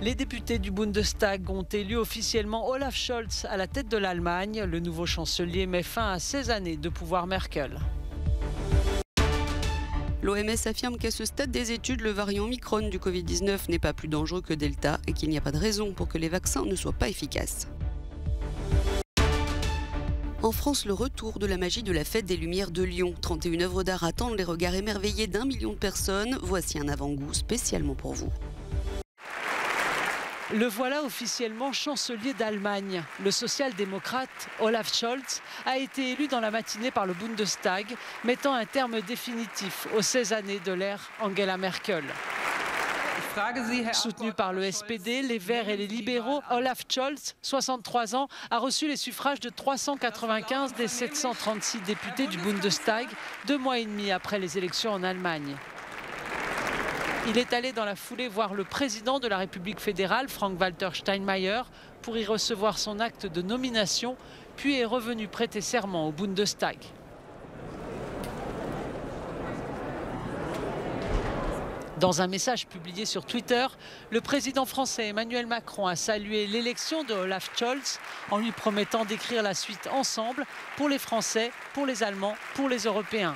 Les députés du Bundestag ont élu officiellement Olaf Scholz à la tête de l'Allemagne. Le nouveau chancelier met fin à 16 années de pouvoir Merkel. L'OMS affirme qu'à ce stade des études, le variant Omicron du Covid-19 n'est pas plus dangereux que Delta et qu'il n'y a pas de raison pour que les vaccins ne soient pas efficaces. En France, le retour de la magie de la Fête des Lumières de Lyon. 31 œuvres d'art attendent les regards émerveillés d'1 million de personnes. Voici un avant-goût spécialement pour vous. Le voilà officiellement chancelier d'Allemagne. Le social-démocrate Olaf Scholz a été élu dans la matinée par le Bundestag, mettant un terme définitif aux 16 années de l'ère Angela Merkel. Soutenu par le SPD, les Verts et les libéraux, Olaf Scholz, 63 ans, a reçu les suffrages de 395 des 736 députés du Bundestag, 2 mois et demi après les élections en Allemagne. Il est allé dans la foulée voir le président de la République fédérale, Frank-Walter Steinmeier, pour y recevoir son acte de nomination, puis est revenu prêter serment au Bundestag. Dans un message publié sur Twitter, le président français Emmanuel Macron a salué l'élection de Olaf Scholz en lui promettant d'écrire la suite ensemble pour les Français, pour les Allemands, pour les Européens.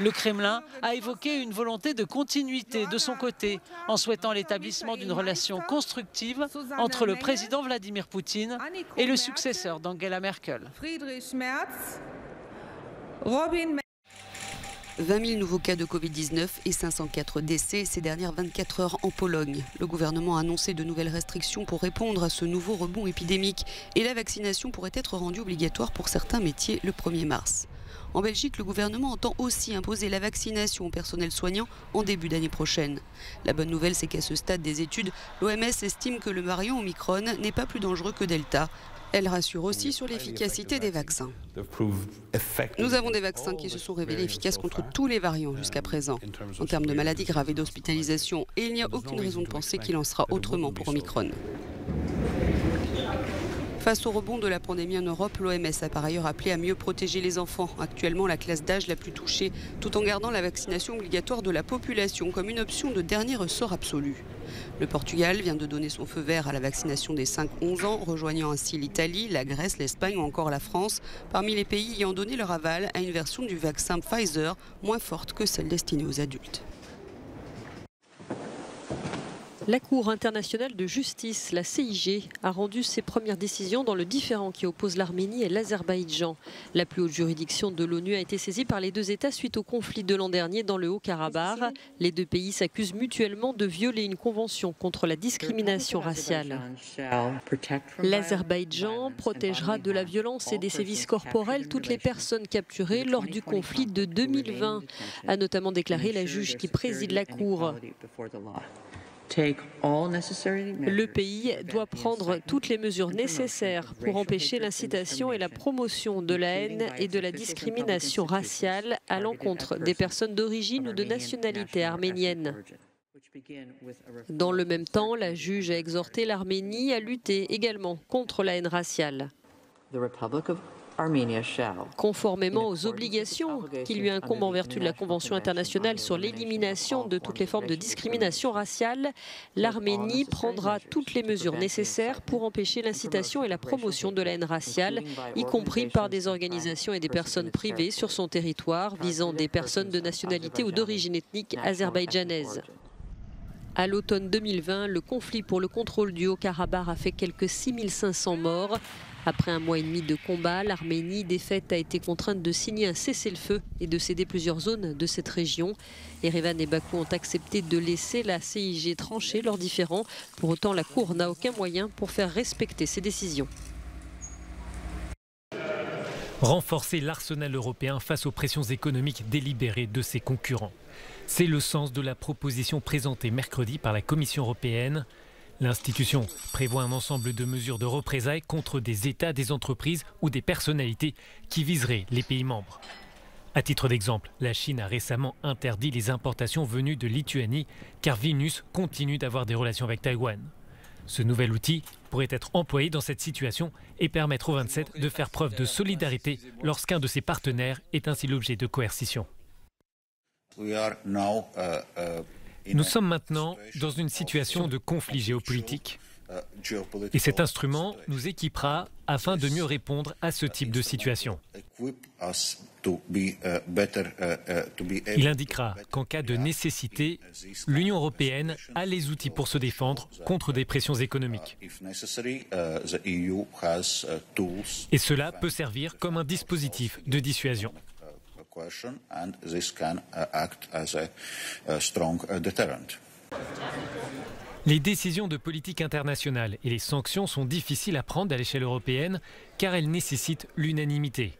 Le Kremlin a évoqué une volonté de continuité de son côté, en souhaitant l'établissement d'une relation constructive entre le président Vladimir Poutine et le successeur d'Angela Merkel. 20 000 nouveaux cas de Covid-19 et 504 décès ces dernières 24 heures en Pologne. Le gouvernement a annoncé de nouvelles restrictions pour répondre à ce nouveau rebond épidémique et la vaccination pourrait être rendue obligatoire pour certains métiers le 1er mars. En Belgique, le gouvernement entend aussi imposer la vaccination au personnel soignant en début d'année prochaine. La bonne nouvelle, c'est qu'à ce stade des études, l'OMS estime que le variant Omicron n'est pas plus dangereux que Delta. Elle rassure aussi sur l'efficacité des vaccins. Nous avons des vaccins qui se sont révélés efficaces contre tous les variants jusqu'à présent, en termes de maladies graves et d'hospitalisation, et il n'y a aucune raison de penser qu'il en sera autrement pour Omicron. Face au rebond de la pandémie en Europe, l'OMS a par ailleurs appelé à mieux protéger les enfants, actuellement la classe d'âge la plus touchée, tout en gardant la vaccination obligatoire de la population comme une option de dernier ressort absolu. Le Portugal vient de donner son feu vert à la vaccination des 5-11 ans, rejoignant ainsi l'Italie, la Grèce, l'Espagne ou encore la France, parmi les pays ayant donné leur aval à une version du vaccin Pfizer moins forte que celle destinée aux adultes. La Cour internationale de justice, la CIG, a rendu ses premières décisions dans le différend qui oppose l'Arménie et l'Azerbaïdjan. La plus haute juridiction de l'ONU a été saisie par les deux États suite au conflit de l'an dernier dans le Haut-Karabakh. Les deux pays s'accusent mutuellement de violer une convention contre la discrimination raciale. L'Azerbaïdjan protégera de la violence et des sévices corporels toutes les personnes capturées lors du conflit de 2020, a notamment déclaré la juge qui préside la Cour. Le pays doit prendre toutes les mesures nécessaires pour empêcher l'incitation et la promotion de la haine et de la discrimination raciale à l'encontre des personnes d'origine ou de nationalité arménienne. Dans le même temps, la juge a exhorté l'Arménie à lutter également contre la haine raciale. Conformément aux obligations qui lui incombent en vertu de la Convention internationale sur l'élimination de toutes les formes de discrimination raciale, l'Arménie prendra toutes les mesures nécessaires pour empêcher l'incitation et la promotion de la haine raciale, y compris par des organisations et des personnes privées sur son territoire visant des personnes de nationalité ou d'origine ethnique azerbaïdjanaise. À l'automne 2020, le conflit pour le contrôle du Haut-Karabakh a fait quelques 6500 morts. Après un mois et demi de combat, l'Arménie défaite a été contrainte de signer un cessez-le-feu et de céder plusieurs zones de cette région. Erevan et Bakou ont accepté de laisser la CIG trancher leurs différends. Pour autant, la Cour n'a aucun moyen pour faire respecter ses décisions. Renforcer l'arsenal européen face aux pressions économiques délibérées de ses concurrents. C'est le sens de la proposition présentée mercredi par la Commission européenne. L'institution prévoit un ensemble de mesures de représailles contre des États, des entreprises ou des personnalités qui viseraient les pays membres. À titre d'exemple, la Chine a récemment interdit les importations venues de Lituanie car Vilnius continue d'avoir des relations avec Taïwan. Ce nouvel outil pourrait être employé dans cette situation et permettre aux 27 de faire preuve de solidarité lorsqu'un de ses partenaires est ainsi l'objet de coercition. Nous sommes maintenant dans une situation de conflit géopolitique. Et cet instrument nous équipera afin de mieux répondre à ce type de situation. Il indiquera qu'en cas de nécessité, l'Union européenne a les outils pour se défendre contre des pressions économiques. Et cela peut servir comme un dispositif de dissuasion. Les décisions de politique internationale et les sanctions sont difficiles à prendre à l'échelle européenne car elles nécessitent l'unanimité.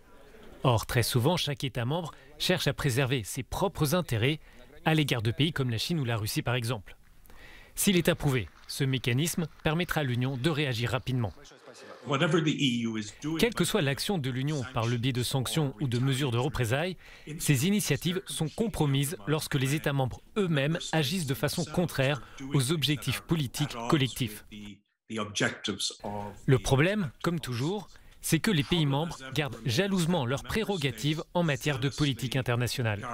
Or, très souvent, chaque État membre cherche à préserver ses propres intérêts à l'égard de pays comme la Chine ou la Russie par exemple. S'il est approuvé, ce mécanisme permettra à l'Union de réagir rapidement. Quelle que soit l'action de l'Union par le biais de sanctions ou de mesures de représailles, ces initiatives sont compromises lorsque les États membres eux-mêmes agissent de façon contraire aux objectifs politiques collectifs. Le problème, comme toujours, c'est que les pays membres gardent jalousement leurs prérogatives en matière de politique internationale.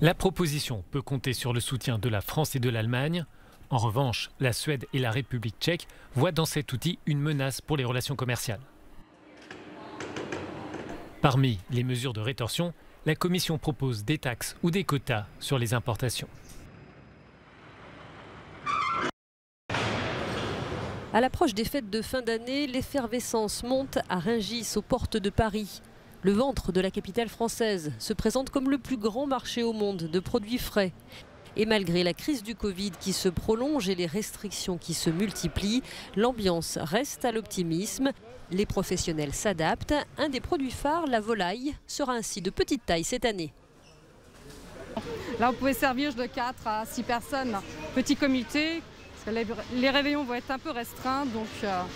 La proposition peut compter sur le soutien de la France et de l'Allemagne. En revanche, la Suède et la République tchèque voient dans cet outil une menace pour les relations commerciales. Parmi les mesures de rétorsion, la Commission propose des taxes ou des quotas sur les importations. À l'approche des fêtes de fin d'année, l'effervescence monte à Rungis, aux portes de Paris. Le ventre de la capitale française se présente comme le plus grand marché au monde de produits frais. Et malgré la crise du Covid qui se prolonge et les restrictions qui se multiplient, l'ambiance reste à l'optimisme. Les professionnels s'adaptent. Un des produits phares, la volaille, sera ainsi de petite taille cette année. Là, on pouvait servir de 4 à 6 personnes. Petit comité, parce que les réveillons vont être un peu restreints, donc ça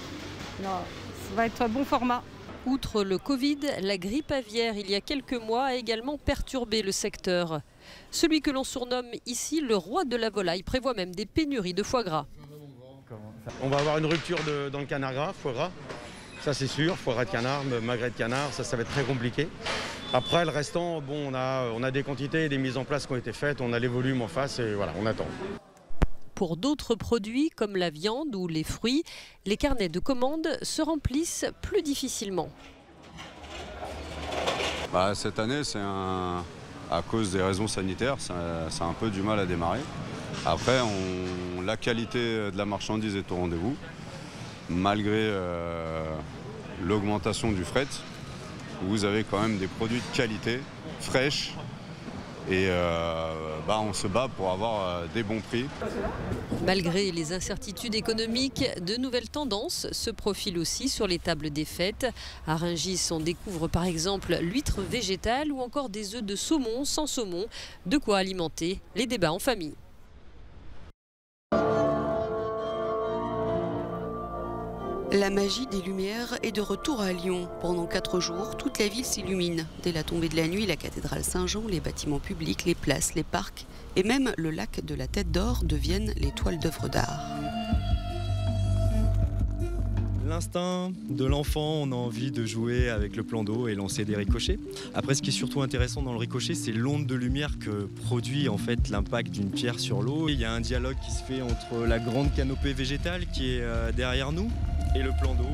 va être un bon format. Outre le Covid, la grippe aviaire il y a quelques mois a également perturbé le secteur. Celui que l'on surnomme ici le roi de la volaille prévoit même des pénuries de foie gras. On va avoir une rupture dans le canard gras, foie gras, ça c'est sûr, foie gras de canard, magret de canard, ça va être très compliqué. Après le restant, bon, on a des quantités et des mises en place qui ont été faites, on a les volumes en face et voilà, on attend. Pour d'autres produits comme la viande ou les fruits, les carnets de commandes se remplissent plus difficilement. Cette année, à cause des raisons sanitaires, ça a un peu du mal à démarrer. Après, la qualité de la marchandise est au rendez-vous, malgré l'augmentation du fret. Vous avez quand même des produits de qualité, fraîches, et on se bat pour avoir des bons prix. Malgré les incertitudes économiques, de nouvelles tendances se profilent aussi sur les tables des fêtes. À Rungis, on découvre par exemple l'huître végétale ou encore des œufs de saumon sans saumon, de quoi alimenter les débats en famille. La magie des Lumières est de retour à Lyon. Pendant 4 jours, toute la ville s'illumine. Dès la tombée de la nuit, la cathédrale Saint-Jean, les bâtiments publics, les places, les parcs et même le lac de la Tête d'Or deviennent les toiles d'œuvres d'art. L'instinct de l'enfant, on a envie de jouer avec le plan d'eau et lancer des ricochets. Après, ce qui est surtout intéressant dans le ricochet, c'est l'onde de lumière que produit en fait l'impact d'une pierre sur l'eau. Il y a un dialogue qui se fait entre la grande canopée végétale qui est derrière nous et le plan d'eau.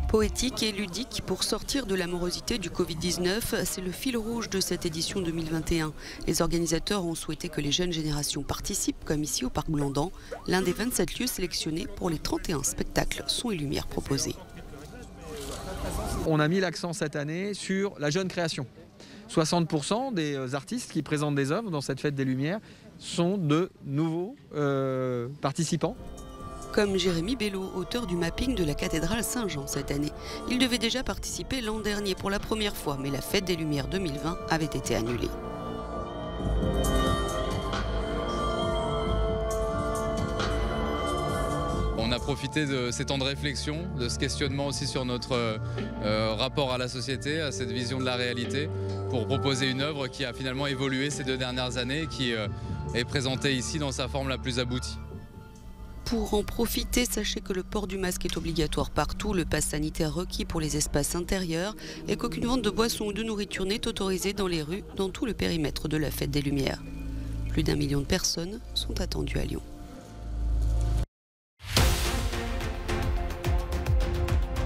Poétique et ludique pour sortir de l'amorosité du Covid-19, c'est le fil rouge de cette édition 2021. Les organisateurs ont souhaité que les jeunes générations participent, comme ici au Parc Blandan, l'un des 27 lieux sélectionnés pour les 31 spectacles son et lumière proposés. On a mis l'accent cette année sur la jeune création. 60% des artistes qui présentent des œuvres dans cette fête des Lumières sont de nouveaux participants. Comme Jérémy Bello, auteur du mapping de la cathédrale Saint-Jean cette année. Il devait déjà participer l'an dernier pour la première fois, mais la Fête des Lumières 2020 avait été annulée. On a profité de ces temps de réflexion, de ce questionnement aussi sur notre rapport à la société, à cette vision de la réalité, pour proposer une œuvre qui a finalement évolué ces 2 dernières années et qui est présentée ici dans sa forme la plus aboutie. Pour en profiter, sachez que le port du masque est obligatoire partout, le pass sanitaire requis pour les espaces intérieurs et qu'aucune vente de boissons ou de nourriture n'est autorisée dans les rues dans tout le périmètre de la Fête des Lumières. Plus d'1 million de personnes sont attendues à Lyon.